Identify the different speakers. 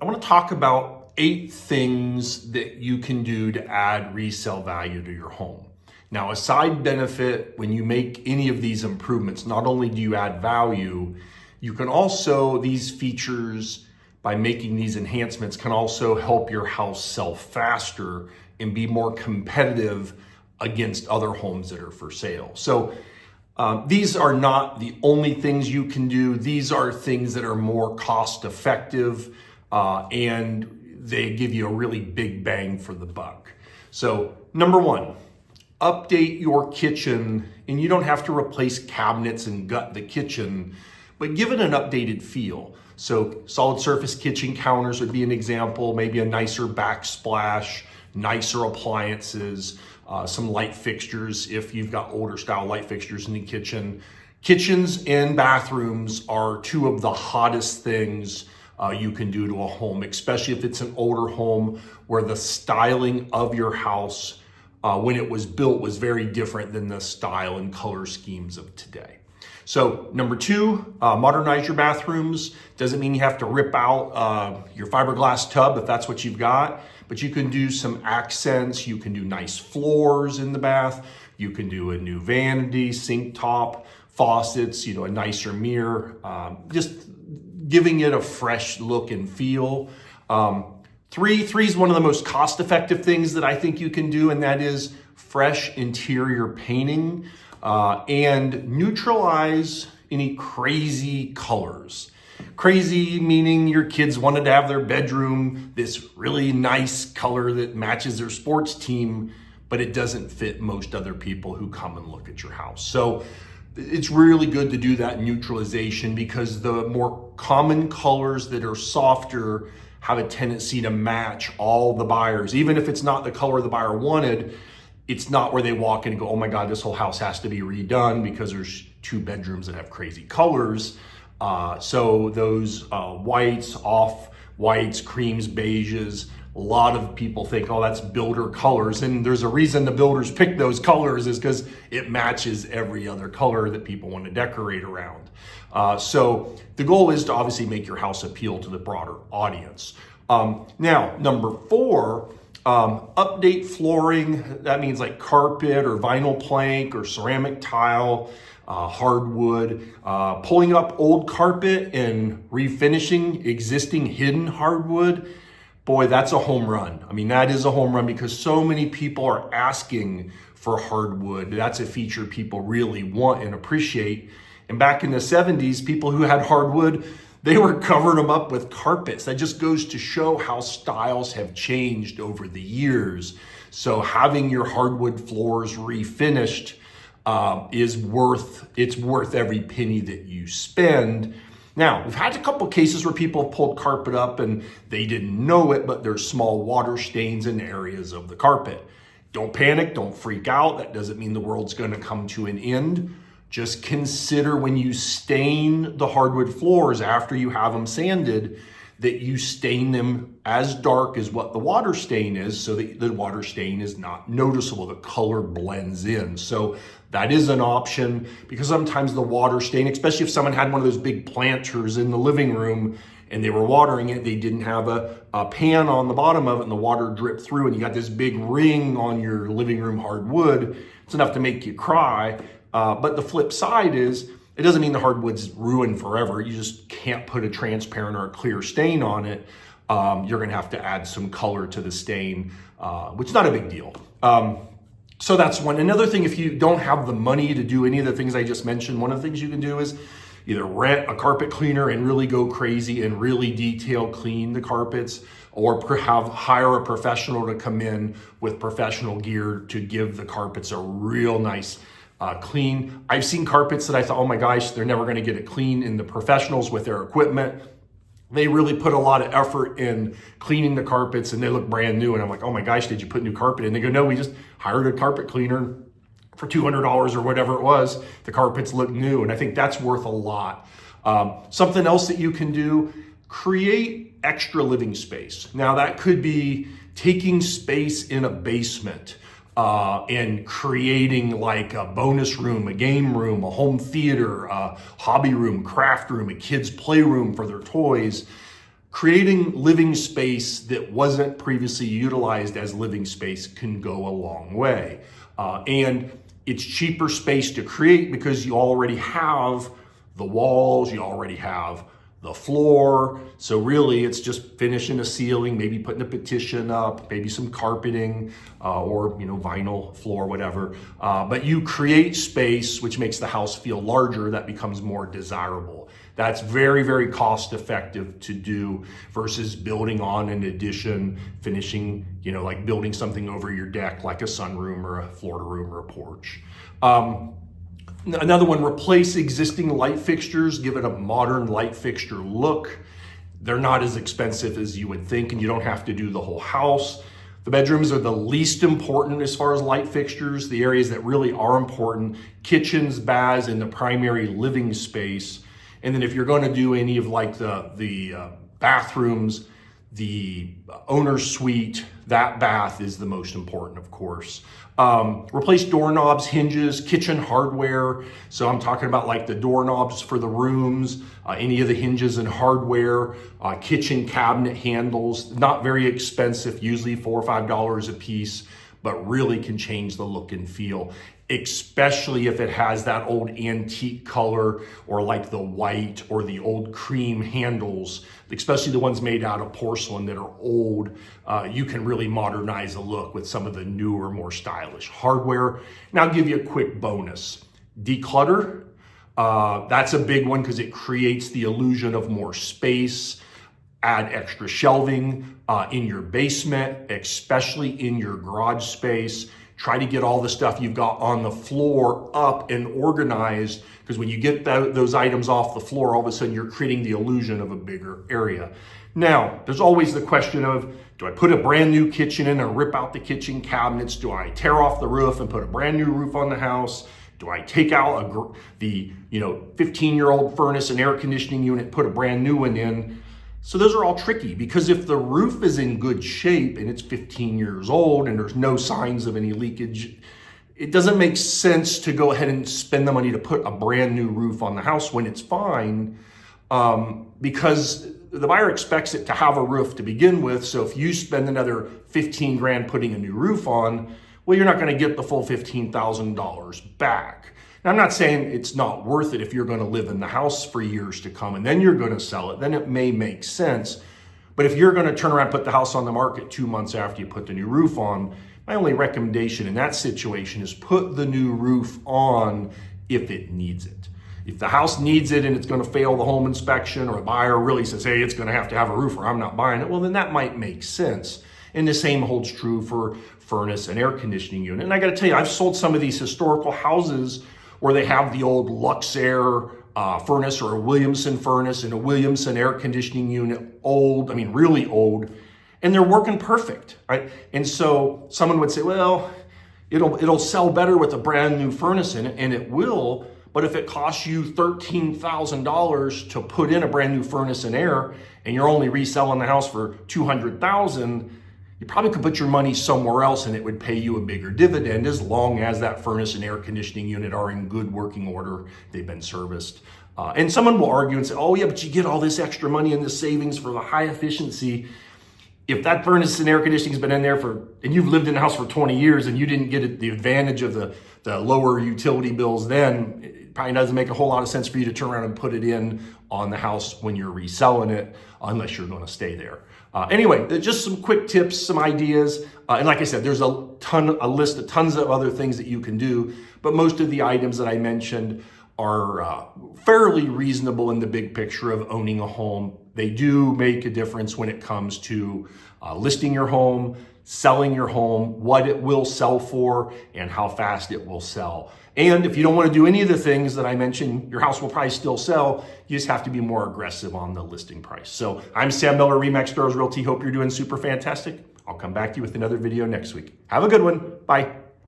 Speaker 1: want to talk about 8 things that you can do to add resale value to your home. Now, a side benefit when you make any of these improvements, not only do you add value, you can also, these features, by making these enhancements, can also help your house sell faster and be more competitive against other homes that are for sale. So these are not the only things you can do. These are things that are more cost effective and they give you a really big bang for the buck. So number 1, update your kitchen, and you don't have to replace cabinets and gut the kitchen, but give it an updated feel. So solid surface kitchen counters would be an example, maybe a nicer backsplash, nicer appliances, some light fixtures if you've got older style light fixtures in the kitchen. Kitchens and bathrooms are 2 of the hottest things you can do to a home, especially if it's an older home where the styling of your house when it was built was very different than the style and color schemes of today. So number 2, modernize your bathrooms. Doesn't mean you have to rip out your fiberglass tub if that's what you've got, but you can do some accents. You can do nice floors in the bath. You can do a new vanity, sink top, faucets, a nicer mirror, just giving it a fresh look and feel. 3 is one of the most cost-effective things that I think you can do, and that is fresh interior painting and neutralize any crazy colors. Crazy meaning your kids wanted to have their bedroom this really nice color that matches their sports team, but it doesn't fit most other people who come and look at your house. So it's really good to do that neutralization because the more common colors that are softer have a tendency to match all the buyers. Even if it's not the color the buyer wanted, it's not where they walk in and go, oh my God, this whole house has to be redone because there's 2 bedrooms that have crazy colors. So those whites, off-whites, creams, beiges, a lot of people think, oh, that's builder colors. And there's a reason the builders pick those colors is because it matches every other color that people want to decorate around. So the goal is to obviously make your house appeal to the broader audience. Now, number 4, update flooring. That means like carpet or vinyl plank or ceramic tile, hardwood, pulling up old carpet and refinishing existing hidden hardwood. Boy, that's a home run. I mean, that is a home run because so many people are asking for hardwood. That's a feature people really want and appreciate. And back in the 70s, people who had hardwood, they were covering them up with carpets. That just goes to show how styles have changed over the years. So having your hardwood floors refinished it's worth every penny that you spend. Now, we've had a couple cases where people have pulled carpet up and they didn't know it, but there's small water stains in areas of the carpet. Don't panic, don't freak out. That doesn't mean the world's going to come to an end. Just consider when you stain the hardwood floors after you have them sanded, that you stain them as dark as what the water stain is so that the water stain is not noticeable. The color blends in. So that is an option because sometimes the water stain, especially if someone had one of those big planters in the living room and they were watering it, they didn't have a pan on the bottom of it and the water dripped through and you got this big ring on your living room hardwood. It's enough to make you cry. But the flip side is, it doesn't mean the hardwood's ruined forever. You just can't put a transparent or a clear stain on it. You're gonna have to add some color to the stain, which is not a big deal. So that's one. Another thing, if you don't have the money to do any of the things I just mentioned, one of the things you can do is either rent a carpet cleaner and really go crazy and really detail clean the carpets, or hire a professional to come in with professional gear to give the carpets a real nice clean. I've seen carpets that I thought, oh my gosh, they're never gonna get it clean, and the professionals with their equipment, they really put a lot of effort in cleaning the carpets and they look brand new. And I'm like, oh my gosh, did you put new carpet in? They go, no, we just hired a carpet cleaner for $200 or whatever it was. The carpets look new. And I think that's worth a lot. Something else that you can do, create extra living space. Now that could be taking space in a basement and creating like a bonus room, a game room, a home theater, a hobby room, craft room, a kid's playroom for their toys. creating living space that wasn't previously utilized as living space can go a long way. And it's cheaper space to create because you already have the walls, you already have the floor. So really it's just finishing a ceiling, maybe putting a petition up, maybe some carpeting, or vinyl floor, whatever. But you create space, which makes the house feel larger. That becomes more desirable. That's very, very cost effective to do versus building on an addition, finishing, like building something over your deck, like a sunroom or a Florida room or a porch. Another one, replace existing light fixtures, give it a modern light fixture look. They're not as expensive as you would think, and you don't have to do the whole house. The bedrooms are the least important as far as light fixtures. The areas that really are important, kitchens, baths, and the primary living space. And then if you're going to do any of like the bathrooms, the owner's suite, that bath is the most important, of course. Replace doorknobs, hinges, kitchen hardware. So I'm talking about like the doorknobs for the rooms, any of the hinges and hardware, kitchen cabinet handles, not very expensive, usually $4 or $5 a piece, but really can change the look and feel, especially if it has that old antique color or like the white or the old cream handles, especially the ones made out of porcelain that are old. You can really modernize the look with some of the newer, more stylish hardware. And I'll give you a quick bonus. Declutter, that's a big one because it creates the illusion of more space. Add extra shelving in your basement, especially in your garage space. Try to get all the stuff you've got on the floor up and organized, because when you get those items off the floor, all of a sudden you're creating the illusion of a bigger area. Now, there's always the question of, do I put a brand new kitchen in and rip out the kitchen cabinets? Do I tear off the roof and put a brand new roof on the house? Do I take out the 15-year-old furnace and air conditioning unit, put a brand new one in? So those are all tricky, because if the roof is in good shape and it's 15 years old and there's no signs of any leakage, it doesn't make sense to go ahead and spend the money to put a brand new roof on the house when it's fine, because the buyer expects it to have a roof to begin with. So if you spend another 15 grand putting a new roof on, well, you're not going to get the full $15,000 back. Now, I'm not saying it's not worth it if you're going to live in the house for years to come and then you're going to sell it. Then it may make sense. But if you're going to turn around and put the house on the market 2 months after you put the new roof on, my only recommendation in that situation is put the new roof on if it needs it. If the house needs it and it's going to fail the home inspection, or a buyer really says, hey, it's going to have a roof or I'm not buying it, well, then that might make sense. And the same holds true for furnace and air conditioning unit. And I got to tell you, I've sold some of these historical houses where they have the old Luxair furnace or a Williamson furnace and a Williamson air conditioning unit, really old, and they're working perfect, right? And so someone would say, well, it'll sell better with a brand new furnace in it, and it will, but if it costs you $13,000 to put in a brand new furnace and air, and you're only reselling the house for $200,000, you probably could put your money somewhere else and it would pay you a bigger dividend, as long as that furnace and air conditioning unit are in good working order, they've been serviced. And someone will argue and say, oh yeah, but you get all this extra money and this savings for the high efficiency. If that furnace and air conditioning has been in there and you've lived in the house for 20 years and you didn't get the advantage of the lower utility bills, then it probably doesn't make a whole lot of sense for you to turn around and put it in on the house when you're reselling it, unless you're going to stay there. Anyway, just some quick tips, some ideas. And like I said, there's a list of tons of other things that you can do, but most of the items that I mentioned are fairly reasonable in the big picture of owning a home. They do make a difference when it comes to listing your home, selling your home, what it will sell for, and how fast it will sell. And if you don't want to do any of the things that I mentioned, your house will probably still sell. You just have to be more aggressive on the listing price. So I'm Sam Miller, REMAX Stores Realty. Hope you're doing super fantastic. I'll come back to you with another video next week. Have a good one. Bye.